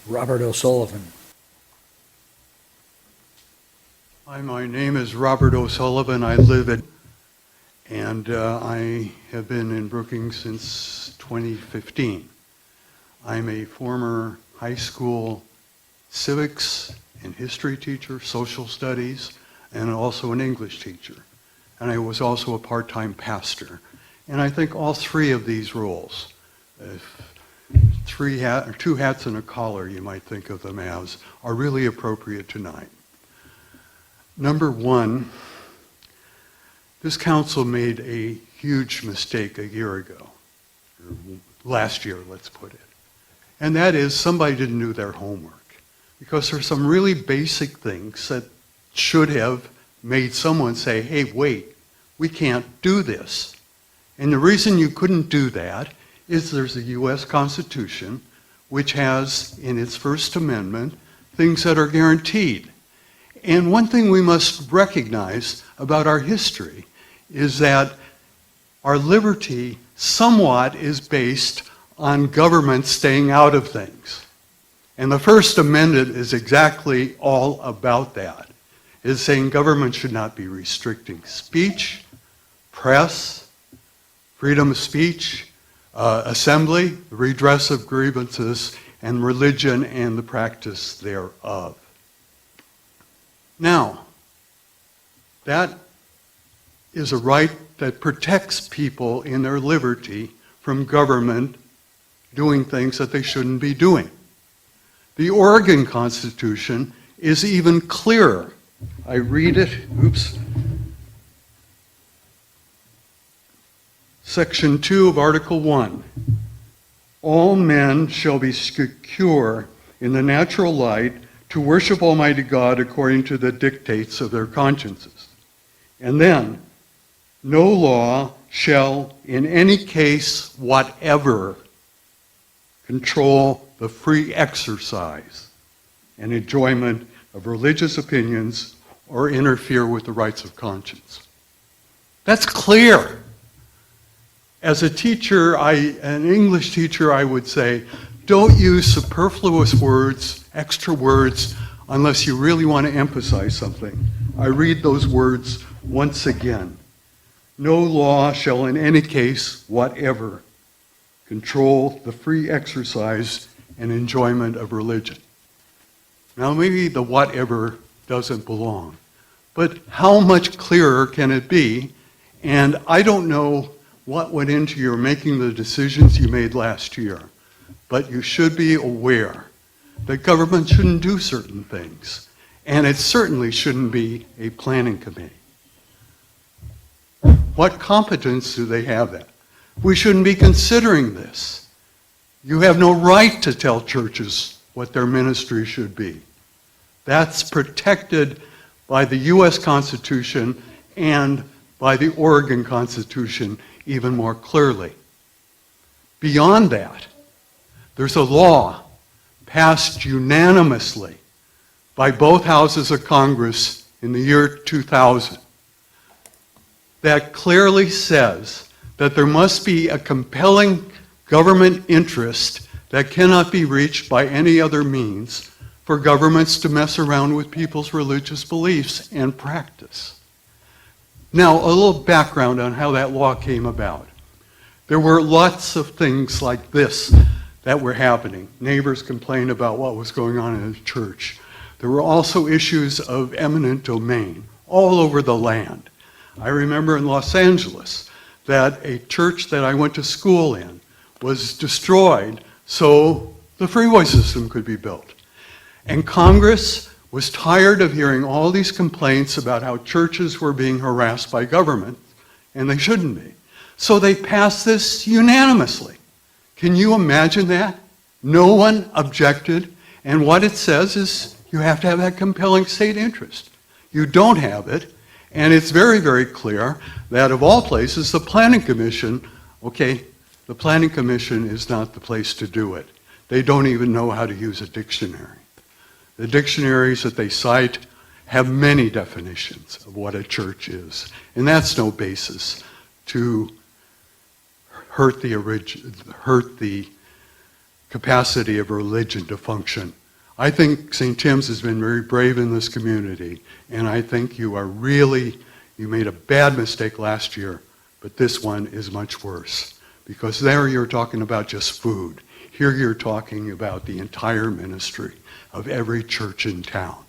Robert O'Sullivan. Hi, my name is Robert O'Sullivan. I live and I have been in Brookings since 2015. I'm a former high school civics and history teacher, social studies, and also an English teacher. And I was also a part-time pastor. And I think all three of these roles, two hats and a collar, you might think of them as, are really appropriate tonight. Number one, this council made a huge mistake a year ago, or last year, let's put it. And that is somebody didn't do their homework. Because there's some really basic things that should have made someone say, hey, wait, we can't do this. And the reason you couldn't do that is there's a U.S. Constitution, which has in its First Amendment things that are guaranteed. And one thing we must recognize about our history is that our liberty somewhat is based on government staying out of things. And the First Amendment is exactly all about that. It's saying government should not be restricting speech, press, freedom of speech, assembly, redress of grievances, and religion and the practice thereof. Now, that is a right that protects people in their liberty from government doing things that they shouldn't be doing. The Oregon Constitution is even clearer. I read it, Section 2 of Article 1. All men shall be secure in the natural light to worship Almighty God according to the dictates of their consciences. And then, no law shall in any case whatever control the free exercise and enjoyment of religious opinions or interfere with the rights of conscience. That's clear. As a teacher, an English teacher, I would say, don't use superfluous words, extra words, unless you really want to emphasize something. I read those words once again. No law shall in any case whatever control the free exercise and enjoyment of religion. Now maybe the whatever doesn't belong, but how much clearer can it be? And I don't know what went into your making the decisions you made last year, but you should be aware that government shouldn't do certain things, and it certainly shouldn't be a planning committee. What competence do they have that? We shouldn't be considering this. You have no right to tell churches what their ministry should be. That's protected by the U.S. Constitution and by the Oregon Constitution even more clearly. Beyond that, there's a law passed unanimously by both houses of Congress in the year 2000 that clearly says that there must be a compelling government interest that cannot be reached by any other means for governments to mess around with people's religious beliefs and practice. Now, a little background on how that law came about. There were lots of things like this that were happening. Neighbors complained about what was going on in the church. There were also issues of eminent domain all over the land. I remember in Los Angeles that a church that I went to school in was destroyed so the freeway system could be built. And Congress was tired of hearing all these complaints about how churches were being harassed by government, and they shouldn't be. So they passed this unanimously. Can you imagine that? No one objected, and what it says is you have to have that compelling state interest. You don't have it, and it's very, very clear that of all places, the Planning Commission, the Planning Commission is not the place to do it. They don't even know how to use a dictionary. The dictionaries that they cite have many definitions of what a church is, and that's no basis to hurt the capacity of religion to function. I think St. Tim's has been very brave in this community, and I think you made a bad mistake last year, but this one is much worse. Because there you're talking about just food. Here you're talking about the entire ministry of every church in town.